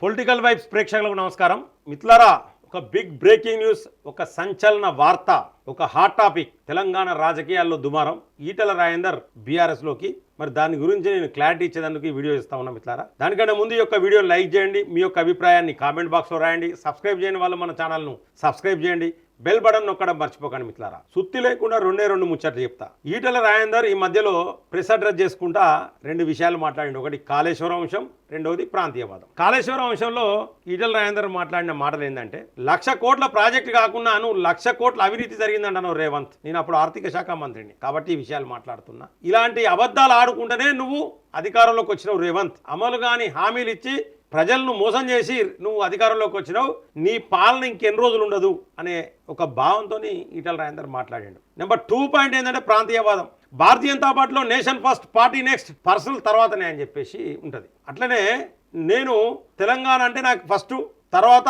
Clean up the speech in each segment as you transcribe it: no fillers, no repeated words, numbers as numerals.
Political vibes ప్రేక్షకులకు నమస్కారం. మిత్రులారా, ఒక బిగ్ బ్రేకింగ్ న్యూస్, ఒక సంచలన వార్త, ఒక హాట్ టాపిక్. తెలంగాణ రాజకీయాల్లో దుమారం. ఈటల రాజేందర్ బీఆర్ఎస్ లోకి. మరి దాని గురించి నేను క్లారిటీ ఇచ్చేందుకు ఈ వీడియో ఇస్తా ఉన్నా మిత్రులారా. దానికంటే ముందు ఈ యొక్క వీడియో లైక్ చేయండి, మీ యొక్క అభిప్రాయాన్ని కామెంట్ బాక్స్లో రాయండి. సబ్స్క్రైబ్ చేయని వాళ్ళు మన ఛానల్ను సబ్స్క్రైబ్ చేయండి, బెల్ బటన్ నొక్కడం మర్చిపోకండి మిత్రులారా. సుత్తి లేకుండా రెండు ముచ్చట్లు చెప్తా. ఈటల రాజేందర్ ఈ మధ్యలో ప్రెస్ అడ్రస్ చేసుకుంటా రెండు విషయాలు మాట్లాడిండు. ఒకటి కాళేశ్వరం అంశం, రెండవది ప్రాంతీయవాదం. కాళేశ్వరం అంశంలో ఈటల రాజేందర్ మాట్లాడిన మాటలు ఏంటంటే, 1,00,000 కోట్ల ప్రాజెక్టు కాకుండా 1,00,000 కోట్ల అవినీతి జరిగిందంటాను రేవంత్. నేను అప్పుడు ఆర్థిక శాఖ మంత్రిని కాబట్టి ఈ విషయాలు మాట్లాడుతున్నా. ఇలాంటి అబద్ధాలు ఆడుకుంటేనే నువ్వు అధికారంలోకి వచ్చినావు రేవంత్. అమలు కాని హామీలు ఇచ్చి ప్రజలను మోసం చేసి నువ్వు అధికారంలోకి వచ్చినావు. నీ పాలన ఇంకెన్ని రోజులు ఉండదు అనే ఒక భావంతో ఈటల రాజేందర్ మాట్లాడాడు. నెంబర్ 2 పాయింట్ ఏంటంటే ప్రాంతీయవాదం. భారతీయ జనతా పార్టీలో nation first, party next, personal తర్వాతనే అని చెప్పేసి ఉంటుంది. అట్లనే నేను తెలంగాణ అంటే నాకు ఫస్ట్, తర్వాత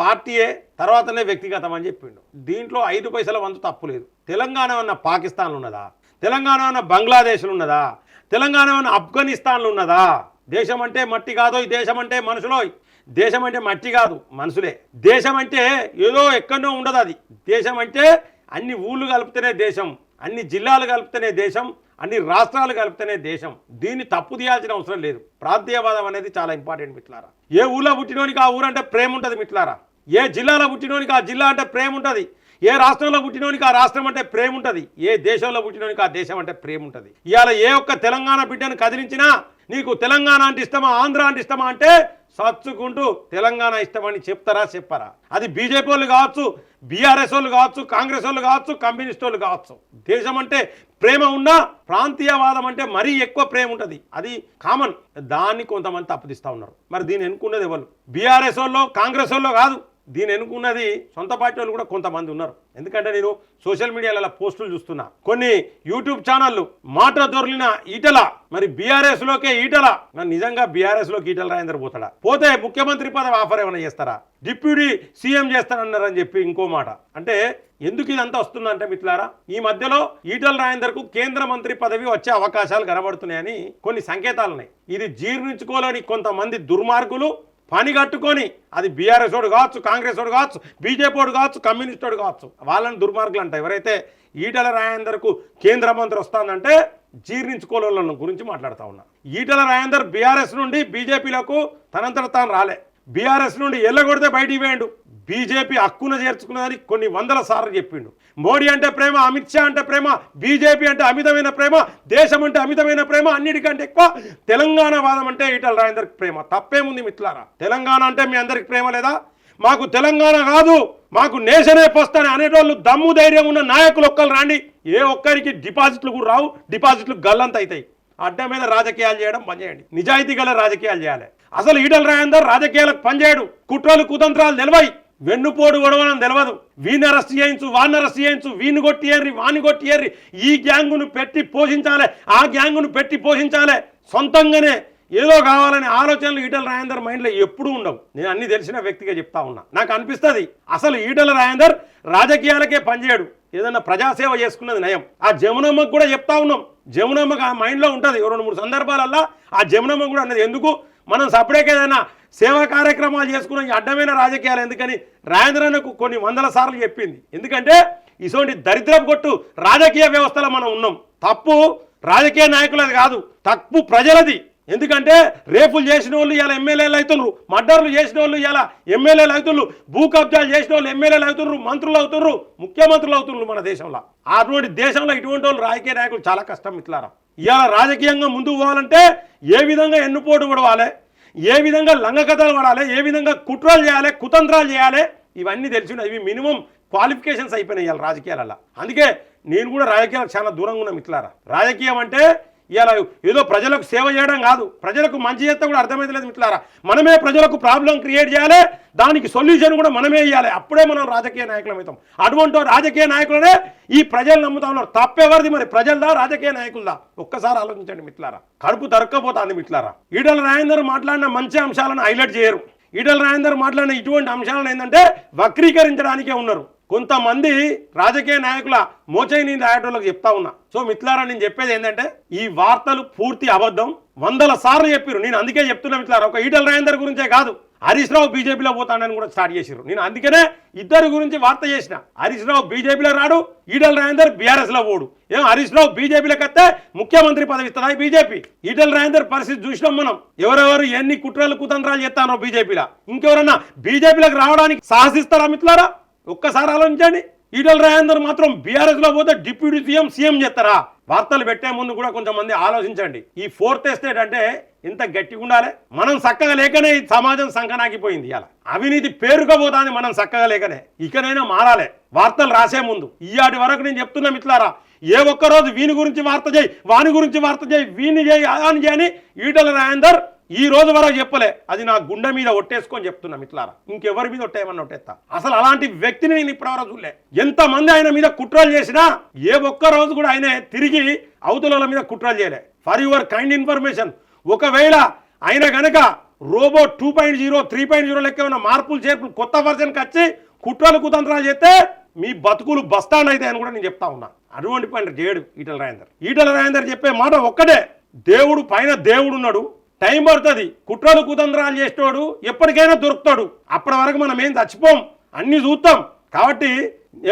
పార్టీయే, తర్వాతనే వ్యక్తిగతం అని చెప్పిండు. దీంట్లో 5 పైసల వంతు తప్పు లేదు. తెలంగాణ ఉన్న పాకిస్తాన్లో ఉన్నదా? తెలంగాణ ఉన్న బంగ్లాదేశ్లో ఉన్నదా? తెలంగాణ ఉన్న ఆఫ్ఘనిస్తాన్లో ఉన్నదా? దేశం అంటే మట్టి కాదో, ఈ దేశం అంటే మనుషులో. దేశం అంటే మట్టి కాదు, మనుషులే. దేశం అంటే ఏదో ఎక్కడో ఉండదు. అది దేశం అంటే అన్ని ఊళ్ళు కలిపితేనే దేశం, అన్ని జిల్లాలు కలిపితేనే దేశం, అన్ని రాష్ట్రాలు కలిపితేనే దేశం. దీన్ని తప్పు తీయాల్సిన అవసరం లేదు. ప్రాంతీయవాదం అనేది చాలా ఇంపార్టెంట్ మిత్రులారా. ఏ ఊళ్ళో పుట్టినోనికి ఆ ఊరు అంటే ప్రేమ ఉంటుంది మిత్రులారా. ఏ జిల్లాలో పుట్టినోనికి ఆ జిల్లా అంటే ప్రేమ ఉంటుంది. ఏ రాష్ట్రంలో పుట్టినోనికి ఆ రాష్ట్రం అంటే ప్రేమ ఉంటుంది. ఏ దేశంలో పుట్టినోనికి ఆ దేశం అంటే ప్రేమ ఉంటుంది. ఇవాళ ఏ ఒక్క తెలంగాణ బిడ్డను కదిలించినా నీకు తెలంగాణ అంటే ఇష్టమా, ఆంధ్ర అంటే ఇష్టమా అంటే సచ్చుకుంటూ తెలంగాణ ఇష్టమని చెప్తారా చెప్పరా? అది బీజేపీ వాళ్ళు కావచ్చు, బీఆర్ఎస్ వాళ్ళు కావచ్చు, కాంగ్రెస్ వాళ్ళు కావచ్చు, కమ్యూనిస్ట్ వాళ్ళు కావచ్చు. దేశం అంటే ప్రేమ ఉన్నా ప్రాంతీయవాదం అంటే మరీ ఎక్కువ ప్రేమ ఉంటుంది. అది కామన్. దాన్ని కొంతమంది తప్పుదిస్తూ ఉన్నారు. మరి దీన్ని ఎన్నుకున్నది ఎవరు? బీఆర్ఎస్ వాళ్ళు, కాంగ్రెస్ వాళ్ళు కాదు. దీని ఎన్నుకున్నది సొంత పార్టీ వాళ్ళు కూడా కొంతమంది ఉన్నారు. ఎందుకంటే నేను సోషల్ మీడియాలో పోస్టులు చూస్తున్నా. కొన్ని యూట్యూబ్ ఛానళ్ళు మాట దొరికిన ఈటల, మరి బీఆర్ఎస్ లోకే ఈటల. మరి నిజంగా బీఆర్ఎస్ లోకి ఈటల రాజేందర్ పోతాడా? పోతే ముఖ్యమంత్రి పదవి ఆఫర్ ఏమైనా చేస్తారా? డిప్యూటీ సీఎం చేస్తారన్నారని చెప్పి ఇంకో మాట. అంటే ఎందుకు ఇదంతా వస్తుందంటే మిత్రులారా, ఈ మధ్యలో ఈటల రాజేందర్ కు కేంద్ర మంత్రి పదవి వచ్చే అవకాశాలు కనబడుతున్నాయని కొన్ని సంకేతాలు ఉన్నాయి. ఇది జీర్ణించుకోలేని కొంతమంది దుర్మార్గులు పని కట్టుకొని, అది బీఆర్ఎస్ వాడు కావచ్చు, కాంగ్రెస్ వాడు కావచ్చు, బీజేపీ వాడు కావచ్చు, కమ్యూనిస్ట్ వాడు కావచ్చు, వాళ్ళని దుర్మార్గులు అంట. ఎవరైతే ఈటల రాజేందర్కు కేంద్ర మంత్రి వస్తుందంటే జీర్ణించుకోవాల గురించి మాట్లాడుతూ ఉన్నా. ఈటల రాజేందర్ బీఆర్ఎస్ నుండి బీజేపీలకు తనంతట తాను రాలే. బీఆర్ఎస్ నుండి ఎల్లగొడితే బయటికి వేయండు. బీజేపీ హక్కున చేర్చుకున్నదని కొన్ని వందల సార్లు చెప్పిండు. మోడీ అంటే ప్రేమ, అమిత్ షా అంటే ప్రేమ, బీజేపీ అంటే అమితమైన ప్రేమ, దేశం అంటే అమితమైన ప్రేమ, అన్నిటికంటే ఎక్కువ తెలంగాణ వాదం అంటే ఈటల రాజేందర్కి ప్రేమ. తప్పేముంది మిత్రులారా? తెలంగాణ అంటే మీ అందరికి ప్రేమ లేదా? మాకు తెలంగాణ కాదు, మాకు నేషనే ఫస్ట్ అని అనేటోళ్ళు దమ్ము ధైర్యం ఉన్న నాయకులు ఒక్కరు రాండి. ఏ ఒక్కరికి డిపాజిట్లు కూడా రావు, డిపాజిట్లు గల్లంత అవుతాయి. అడ్డం మీద రాజకీయాలు చేయడం పనిచేయండి. నిజాయితీ గల రాజకీయాలు చేయాలి. అసలు ఈటల రాజేందర్ రాజకీయాలకు పనిచేయడు. కుట్రలు కుతంత్రాలు నిలవై, వెన్నుపోడు గొడవనం తెలియదు. వీని అరెస్ట్ చేయించు, వాడిని అరెస్ట్ చేయించు, వీని కొట్టియేర్రి, వాని కొట్టియేర్రి. ఈ గ్యాంగును పెట్టి పోషించాలి, ఆ గ్యాంగును పెట్టి పోషించాలి. సొంతంగానే ఏదో కావాలనే ఆలోచనలు ఈటల రాజేందర్ మైండ్లో ఎప్పుడూ ఉండవు. నేను అన్ని తెలిసిన వ్యక్తిగా చెప్తా ఉన్నా. నాకు అనిపిస్తుంది అసలు ఈటల రాజేందర్ రాజకీయాలకే పనిచేయడు, ఏదన్నా ప్రజాసేవ చేసుకున్నది నయం. ఆ జమునమ్మకు కూడా చెప్తా ఉన్నాం. జమునమ్మకు ఆ మైండ్లో ఉంటుంది. 2-3 సందర్భాలల్లో ఆ జమునమ్మ కూడా అన్నది, ఎందుకు మనం సపరేట్గా ఏదైనా సేవా కార్యక్రమాలు చేసుకున్న ఈ అడ్డమైన రాజకీయాలు ఎందుకని రాజేంద్రన్నకు కొన్ని వందల సార్లు చెప్పింది. ఎందుకంటే ఇటువంటి దరిద్రపు కొట్టు రాజకీయ వ్యవస్థలో మనం ఉన్నాం. తప్పు రాజకీయ నాయకులది కాదు, తప్పు ప్రజలది. ఎందుకంటే రేపులు చేసిన వాళ్ళు ఇలా ఎమ్మెల్యేలు అవుతున్నారు, మర్డర్లు చేసిన వాళ్ళు ఇలా ఎమ్మెల్యేలు అవుతున్నారు, భూ కబ్జాలు చేసిన వాళ్ళు ఎమ్మెల్యేలు అవుతున్నారు, మంత్రులు అవుతున్నారు, ముఖ్యమంత్రులు అవుతున్నారు మన దేశంలో. అటువంటి దేశంలో ఇటువంటి వాళ్ళు రాజకీయ నాయకులు చాలా కష్టం మిత్రులారా. ఇవాళ రాజకీయంగా ముందుకు పోవాలంటే ఏ విధంగా ఎన్నుపోటు పడవాలి, ఏ విధంగా లంగకథలు పడాలి, ఏ విధంగా కుట్రలు చేయాలి, కుతంత్రాలు చేయాలి, ఇవన్నీ తెలిసిన ఇవి మినిమం క్వాలిఫికేషన్స్ అయిపోయినాయి ఇవాళ రాజకీయాలలో. అందుకే నేను కూడా రాజకీయాలకు చాలా దూరంగా ఉన్నా మిత్రులారా. రాజకీయం అంటే ఇలా ఏదో ప్రజలకు సేవ చేయడం కాదు, ప్రజలకు మంచి చేస్తే కూడా అర్థమైతలేదు మిత్రులారా. మనమే ప్రజలకు ప్రాబ్లం క్రియేట్ చేయాలి, దానికి సొల్యూషన్ కూడా మనమే ఇవ్వాలి. అప్పుడే మనం రాజకీయ నాయకులం అవుతాం. అటువంటి రాజకీయ నాయకులనే ఈ ప్రజలు నమ్ముతా ఉన్నారు. తప్పెవరిది మరి? ప్రజలదా, రాజకీయ నాయకులదా? ఒక్కసారి ఆలోచించండి మిత్రులారా. కడుపు తరక్కపోతుంది మిత్రులారా. ఈటల రాజేందర్ మాట్లాడిన మంచి అంశాలను హైలైట్ చేయరు. ఈటల రాజేందర్ మాట్లాడిన ఇటువంటి అంశాలను ఏంటంటే వక్రీకరించడానికే ఉన్నారు. కొంతమంది రాజకీయ నాయకుల మోచైని రాయటోళ్ళకి చెప్తా ఉన్నా. సో మిత్రులారా, నేను చెప్పేది ఏంటంటే ఈ వార్తలు పూర్తి అబద్ధం. వందల సార్లు చెప్పారు. నేను అందుకే చెప్తున్నా మిత్రులారా, ఒక ఈటల రాజేందర్ గురించే కాదు, హరీష్ రావు బీజేపీలో పోతాడని కూడా స్టార్ట్ చేశారు. నేను అందుకనే ఇద్దరు గురించి వార్త చేసిన. హరీష్ రావు బీజేపీలో రాడు, ఈటల రాజేందర్ బీఆర్ఎస్ లో పోడు. ఏం హరీష్ రావు బీజేపీలోకి వస్తే ముఖ్యమంత్రి పదవి ఇస్తుందా బీజేపీ? ఈటల రాజేందర్ పరిస్థితి చూసినాం మనం. ఎవరెవరు ఎన్ని కుట్రలు కుతంత్రాలు చేస్తారో బీజేపీలో. ఇంకెవరన్నా బీజేపీలోకి రావడానికి సాహసిస్తారా మిత్రులారా? ఒక్కసారి ఆలోచించండి. ఈటల రాజేందర్ మాత్రం బీఆర్ఎస్ లో పోతే డిప్యూటీ సీఎం చేస్తారా? వార్తలు పెట్టే ముందు కూడా కొంతమంది ఆలోచించండి. ఈ ఫోర్త్ ఎస్టేట్ అంటే ఇంత గట్టిగా ఉండాలి. మనం చక్కగా లేకనే ఈ సమాజం సంకనాకిపోయింది. ఇలా అవినీతి పేరుకపోతాంది మనం చక్కగా లేకనే. ఇకనైనా మారాలి. వార్తలు రాసే ముందు ఈయాటి వరకు నేను చెప్తున్నా మిత్రులారా, ఏ ఒక్కరోజు వీని గురించి వార్త చేయి, వాని గురించి వార్త చేయి, వీని చేయి, అదాని చేయని ఈటల రాజేందర్ ఈ రోజు వరకు చెప్పలే. అది నా గుండె మీద ఒట్టేసుకొని చెప్తున్నా మిత్రులారా. ఇంకెవరి మీద ఒట్టేయమని ఒట్టేస్తా. అసలు అలాంటి వ్యక్తిని నేను ఇప్పటివరకు చూడలే. ఎంతమంది ఆయన మీద కుట్రలు చేసినా ఏ ఒక్క రోజు కూడా ఆయన తిరిగి అవతల మీద కుట్రలు చేయలే. ఫర్ యువర్ కైండ్ ఇన్ఫర్మేషన్, ఒకవేళ ఆయన గనక రోబో 2.0 3.0 లెక్క ఏమైనా మార్పులు చేర్పులు కొత్త వర్జన్కి వచ్చి కుట్రలు కుతంత్రాలు చేస్తే మీ బతుకులు బస్టాండ్ అయితే అని కూడా నేను చెప్తా ఉన్నా. అటువంటి పని చేయడు ఈటల రాజేందర్. ఈటల రాజేందర్ చెప్పే మాట ఒక్కటే, దేవుడు పైన దేవుడు ఉన్నాడు, టైం పడుతుంది. కుట్రలు కుతంత్రాలు చేసేవాడు ఎప్పటికైనా దొరుకుతాడు. అప్పటి వరకు మనం ఏం చచ్చిపోం, అన్ని చూస్తాం. కాబట్టి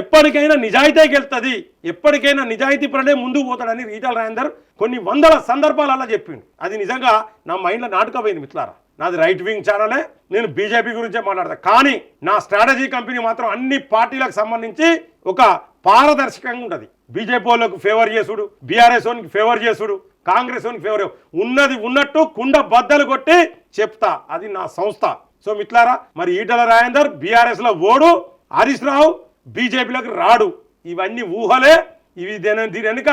ఎప్పటికైనా నిజాయితీకి వెళ్తుంది, ఎప్పటికైనా నిజాయితీ పడే ముందుకు పోతాడని ఈటల రాజేందర్ కొన్ని వందల సందర్భాలలో చెప్పిండు. అది నిజంగా నా మైండ్లో నాటుకపోయింది మిత్రులారా. నాది రైట్ వింగ్ ఛానలే, నేను బీజేపీ గురించే మాట్లాడతా. కానీ నా స్ట్రాటజీ కంపెనీ మాత్రం అన్ని పార్టీలకు సంబంధించి ఒక పారదర్శకంగా ఉంటుంది. బీజేపీ వాళ్ళకు ఫేవర్ చేసుడు, బీఆర్ఎస్ వానికి ఫేవర్ చేసుడు, కాంగ్రెస్ వానికి ఫేవర్ ఉన్నది ఉన్నట్టు కుండ బద్దలు కొట్టి చెప్తా. అది నా సంస్థ. సో మిత్రులారా, మరి ఈటల రాజేందర్ బీఆర్ఎస్ లో ఓడు, హరీష్ రావు బీజేపీలోకి రాడు. ఇవన్నీ ఊహలే. ఇవి దీని వెనుక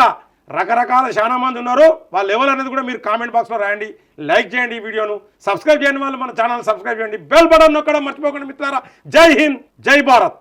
రకరకాల చాలా మంది ఉన్నారు. వాళ్ళు ఎవరు అనేది కూడా మీరు కామెంట్ బాక్స్లో రాయండి. లైక్ చేయండి ఈ వీడియోను. సబ్స్క్రైబ్ చేయని వాళ్ళు మన ఛానల్ సబ్స్క్రైబ్ చేయండి. బెల్ బటన్ నొక్కడం మర్చిపోకండి మిత్రులారా. జై హింద్, జై భారత్.